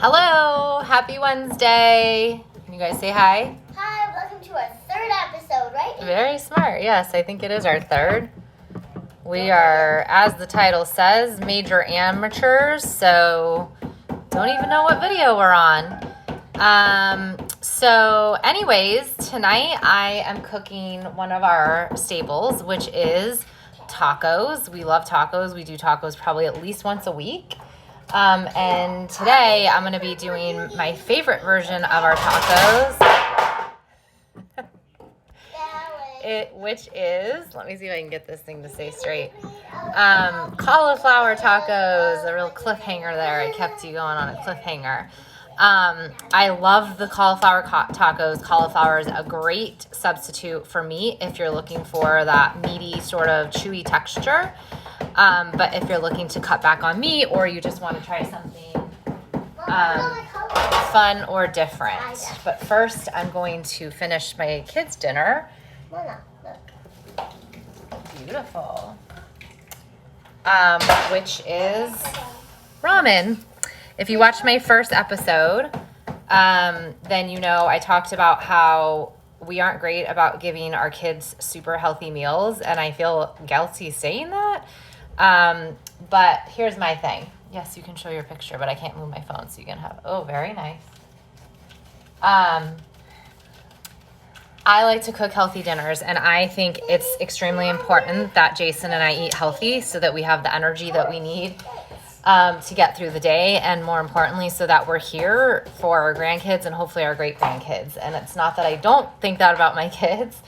Hello, happy Wednesday. Can you guys say hi? Hi, welcome to our third episode, right? Very smart. Yes, I think it is our third. We are, as the title says, major amateurs, so don't even know what video we're on. So anyways, tonight I am cooking one of our staples, which is tacos. We love tacos. We do tacos probably at least once a week. And today I'm going to be doing my favorite version of our tacos, which is, let me see if I can get this thing to stay straight, cauliflower tacos, a real cliffhanger there. I kept you going on a cliffhanger. I love the cauliflower tacos. Cauliflower is a great substitute for meat if you're looking for that meaty sort of chewy texture. But if you're looking to cut back on meat or you just want to try something fun or different. But first, I'm going to finish my kids' dinner. Beautiful. Which is ramen. If you watched my first episode, then you know I talked about how we aren't great about giving our kids super healthy meals, and I feel guilty saying that. But here's my thing. Yes, you can show your picture, but I can't move my phone, so you can have, oh, very nice. I like to cook healthy dinners, and I think it's extremely important that Jason and I eat healthy so that we have the energy that we need to get through the day, and more importantly, so that we're here for our grandkids and hopefully our great-grandkids. And it's not that I don't think that about my kids,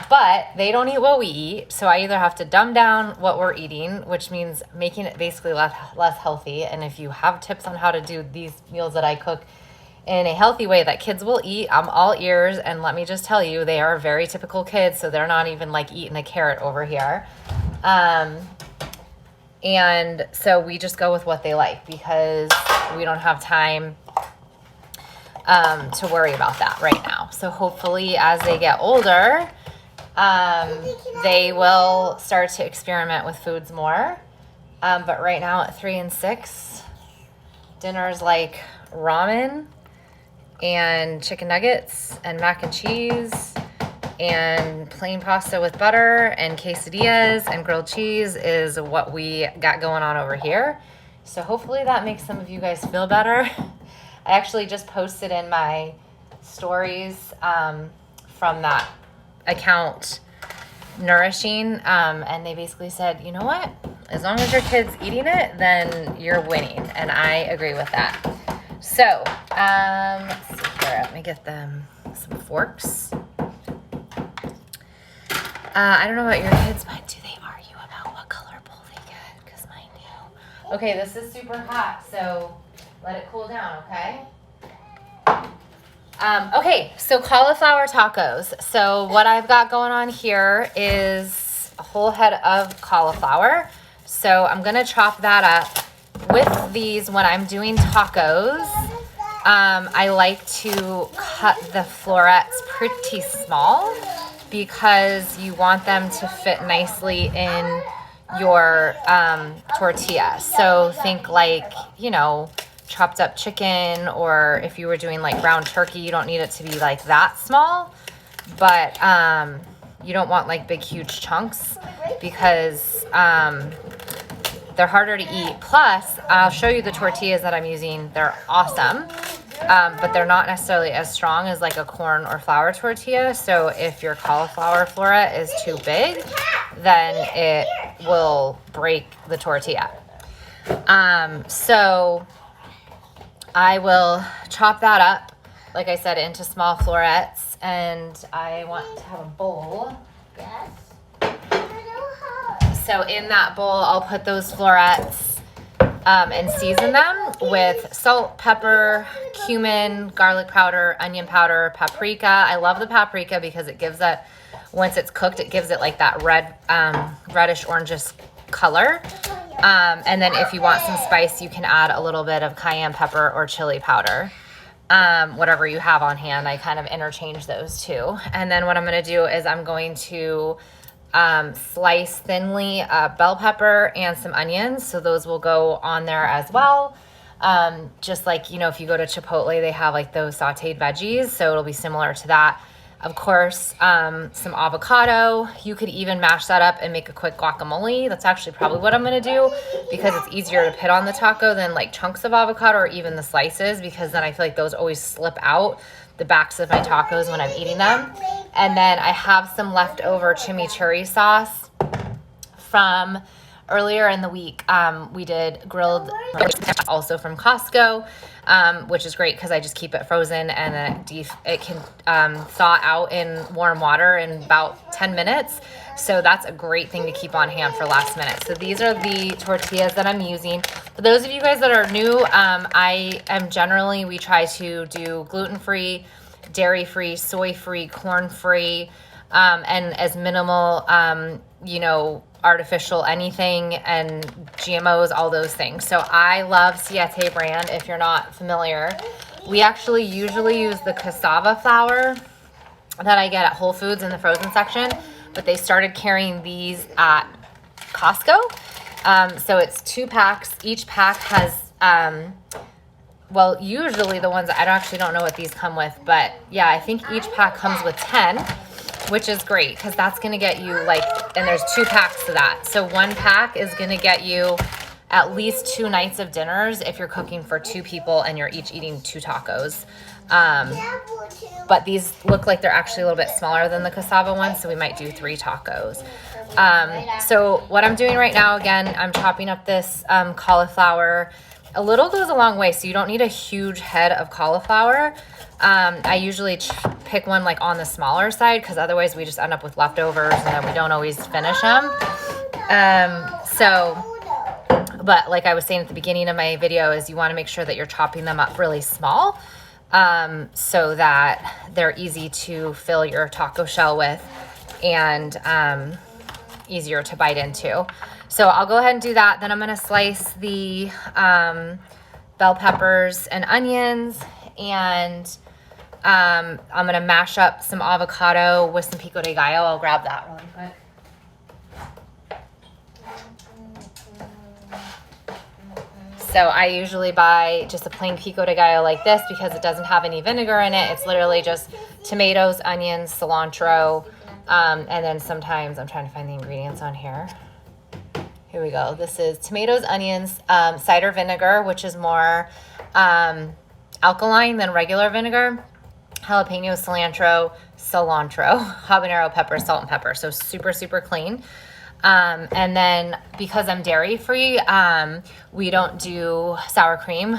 but they don't eat what we eat, so I either have to dumb down what we're eating, which means making it basically less healthy. And if you have tips on how to do these meals that I cook in a healthy way that kids will eat, I'm all ears. And let me just tell you, they are very typical kids, so they're not even like eating a carrot over here. And so we just go with what they like because we don't have time to worry about that right now. So hopefully as they get older, they will start to experiment with foods more. But right now at 3 and 6, dinner's like ramen and chicken nuggets and mac and cheese and plain pasta with butter and quesadillas and grilled cheese is what we got going on over here. So hopefully that makes some of you guys feel better. I actually just posted in my stories from that account Nourishing, and they basically said, you know what, as long as your kid's eating it, then you're winning, and I agree with that. So let's see here, let me get them some forks. I don't know about your kids, but do they argue about what color bowl they get? Because mine do. Okay, this is super hot, so let it cool down, okay? Okay, so cauliflower tacos. So what I've got going on here is a whole head of cauliflower. So I'm going to chop that up. With these, when I'm doing tacos, I like to cut the florets pretty small because you want them to fit nicely in your tortilla. So think like, you know, chopped up chicken, or if you were doing like ground turkey, you don't need it to be like that small, but you don't want like big huge chunks because they're harder to eat. Plus, I'll show you the tortillas that I'm using. They're awesome, but they're not necessarily as strong as like a corn or flour tortilla. So if your cauliflower floret is too big, then it will break the tortilla. So I will chop that up, like I said, into small florets, and I want to have a bowl. Yes. So in that bowl, I'll put those florets and season them with salt, pepper, cumin, garlic powder, onion powder, paprika. I love the paprika because it gives it, once it's cooked, it gives it like that red, reddish orangish color. And then if you want some spice, you can add a little bit of cayenne pepper or chili powder. Whatever you have on hand, I kind of interchange those two. And then what I'm going to do is I'm going to slice thinly bell pepper and some onions. So those will go on there as well. Just like, you know, if you go to Chipotle, they have like those sauteed veggies. So it'll be similar to that. Of course, some avocado. You could even mash that up and make a quick guacamole. That's actually probably what I'm going to do because it's easier to put on the taco than like chunks of avocado or even the slices, because then I feel like those always slip out the backs of my tacos when I'm eating them. And then I have some leftover chimichurri sauce from earlier in the week. We did grilled, also from Costco, which is great because I just keep it frozen and then it can thaw out in warm water in about 10 minutes. So that's a great thing to keep on hand for last minute. So these are the tortillas that I'm using. For those of you guys that are new, we try to do gluten-free, dairy-free, soy-free, corn-free, and as minimal, artificial anything and GMOs, all those things. So I love Siete brand. If you're not familiar, we actually usually use the cassava flour that I get at Whole Foods in the frozen section, but they started carrying these at Costco. So it's 2 packs. Each pack has, usually the ones, I actually don't know what these come with, but yeah, I think each pack comes with 10, which is great because that's going to get you and there's 2 packs to that. So 1 pack is going to get you at least 2 nights of dinners if you're cooking for 2 people and you're each eating 2 tacos. But these look like they're actually a little bit smaller than the cassava ones, so we might do 3 tacos. So what I'm doing right now, again, I'm chopping up this cauliflower. A little goes a long way, so you don't need a huge head of cauliflower. I usually pick one like on the smaller side because otherwise we just end up with leftovers and then we don't always finish them. But like I was saying at the beginning of my video, is you want to make sure that you're chopping them up really small, so that they're easy to fill your taco shell with and easier to bite into. So I'll go ahead and do that. Then I'm going to slice the bell peppers and onions, and I'm going to mash up some avocado with some pico de gallo. I'll grab that really quick. So I usually buy just a plain pico de gallo like this because it doesn't have any vinegar in it. It's literally just tomatoes, onions, cilantro, and then sometimes I'm trying to find the ingredients on here. Here we go. This is tomatoes, onions, cider vinegar, which is more alkaline than regular vinegar, jalapenos, cilantro, habanero pepper, salt and pepper. So super, super clean. And then because I'm dairy free, we don't do sour cream,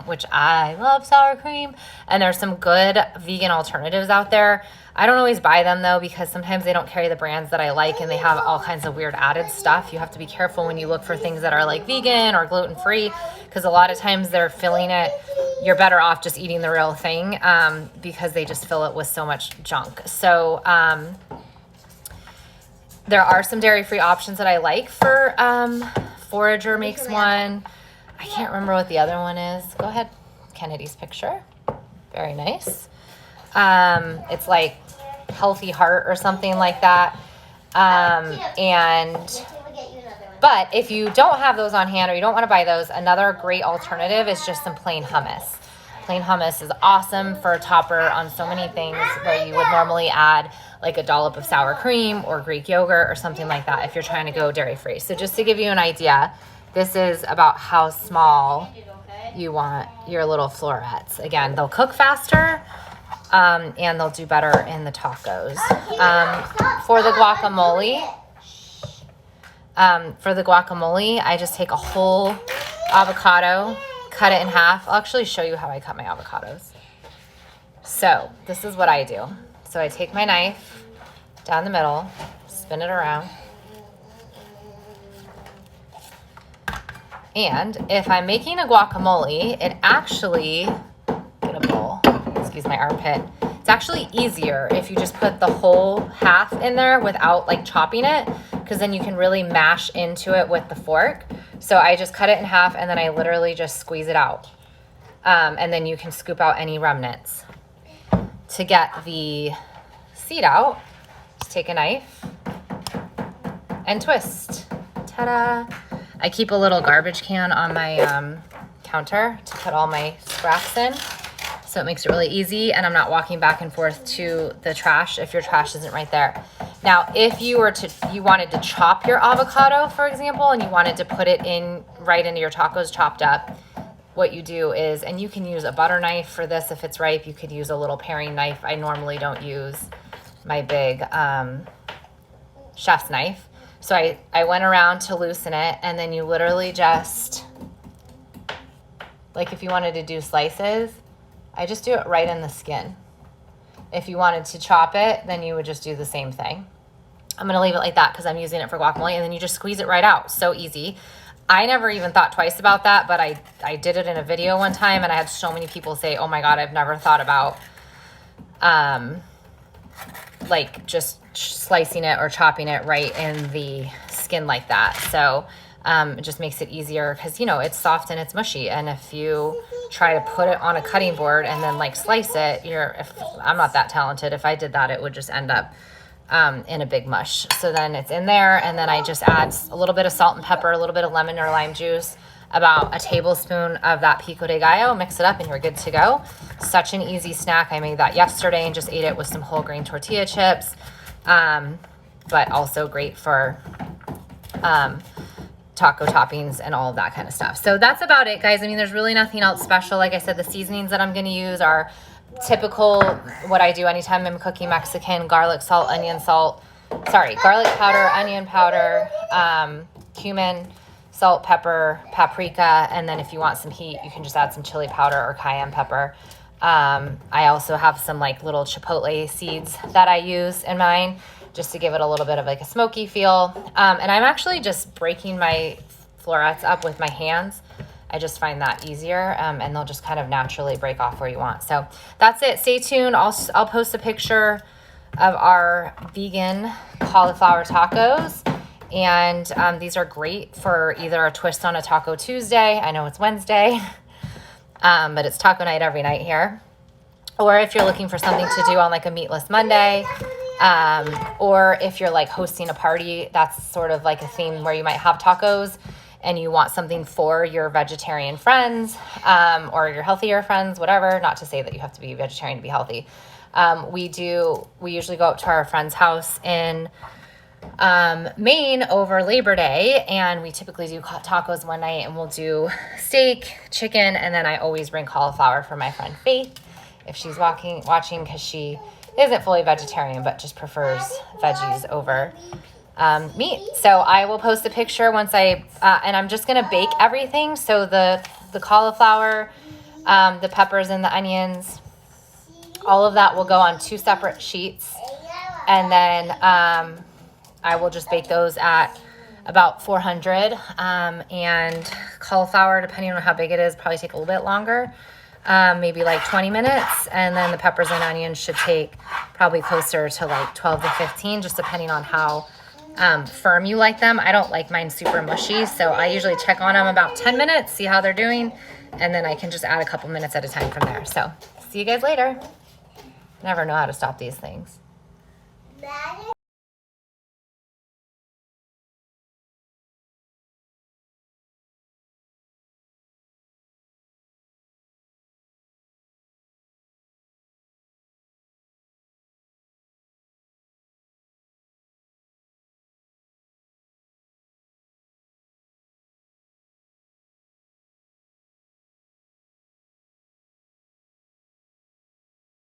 which I love sour cream. And there's some good vegan alternatives out there. I don't always buy them though, because sometimes they don't carry the brands that I like and they have all kinds of weird added stuff. You have to be careful when you look for things that are like vegan or gluten free, because a lot of times they're filling it. You're better off just eating the real thing, because they just fill it with so much junk. So, there are some dairy-free options that I like. For Forager makes one. I can't remember what the other one is. Go ahead. Kennedy's picture. Very nice. It's like Healthy Heart or something like that. But if you don't have those on hand or you don't want to buy those, another great alternative is just some plain hummus. Plain hummus is awesome for a topper on so many things where you would normally add like a dollop of sour cream or Greek yogurt or something like that if you're trying to go dairy free. So just to give you an idea, this is about how small you want your little florets. Again, they'll cook faster, and they'll do better in the tacos. For the guacamole, I just take a whole avocado, cut it in half. I'll actually show you how I cut my avocados. So this is what I do. So I take my knife down the middle, spin it around. And if I'm making a guacamole, it actually, get a bowl, excuse my armpit. It's actually easier if you just put the whole half in there without like chopping it, because then you can really mash into it with the fork. So I just cut it in half and then I literally just squeeze it out. And then you can scoop out any remnants. To get the seed out, just take a knife and twist. Ta-da! I keep a little garbage can on my counter to put all my scraps in. So it makes it really easy, and I'm not walking back and forth to the trash if your trash isn't right there. Now, if you wanted to chop your avocado, for example, and you wanted to put it in right into your tacos chopped up, what you do is, and you can use a butter knife for this if it's ripe. You could use a little paring knife. I normally don't use my big chef's knife. So I went around to loosen it, and then you literally just, like if you wanted to do slices, I just do it right in the skin. If you wanted to chop it, then you would just do the same thing. I'm gonna leave it like that because I'm using it for guacamole, and then you just squeeze it right out. So easy. I never even thought twice about that, but I did it in a video one time, and I had so many people say, oh my God, I've never thought about like just slicing it or chopping it right in the skin like that. So it just makes it easier because, you know, it's soft and it's mushy. And if you try to put it on a cutting board and then like slice it, I'm not that talented. If I did that, it would just end up in a big mush. So then it's in there, and then I just add a little bit of salt and pepper, a little bit of lemon or lime juice, about a tablespoon of that pico de gallo, mix it up, and you're good to go. Such an easy snack. I made that yesterday and just ate it with some whole grain tortilla chips, but also great for taco toppings and all of that kind of stuff. So that's about it, guys. I mean, there's really nothing else special. Like I said, the seasonings that I'm going to use are typical, what I do anytime I'm cooking Mexican: garlic, salt, garlic powder, onion powder, cumin, salt, pepper, paprika, and then if you want some heat, you can just add some chili powder or cayenne pepper. I also have some like little chipotle seeds that I use in mine just to give it a little bit of like a smoky feel. And I'm actually just breaking my florets up with my hands. I just find that easier, and they'll just kind of naturally break off where you want. So that's it. Stay tuned. I'll post a picture of our vegan cauliflower tacos. And these are great for either a twist on a Taco Tuesday. I know it's Wednesday, but it's taco night every night here. Or if you're looking for something to do on like a meatless Monday, or if you're like hosting a party, that's sort of like a theme where you might have tacos and you want something for your vegetarian friends, or your healthier friends, whatever. Not to say that you have to be vegetarian to be healthy. We usually go up to our friend's house in Maine over Labor Day, and we typically do tacos one night, and we'll do steak, chicken, and then I always bring cauliflower for my friend Faith if she's watching, because she isn't fully vegetarian but just prefers veggies over meat. So I will post a picture once and I'm just gonna bake everything. So the cauliflower, the peppers and the onions, all of that will go on 2 separate sheets, and then I will just bake those at about 400, and cauliflower, depending on how big it is, probably take a little bit longer, maybe like 20 minutes, and then the peppers and onions should take probably closer to like 12 to 15, just depending on how firm you like them. I don't like mine super mushy, so I usually check on them about 10 minutes, see how they're doing, and then I can just add a couple minutes at a time from there. So see you guys later. Never know how to stop these things. Daddy?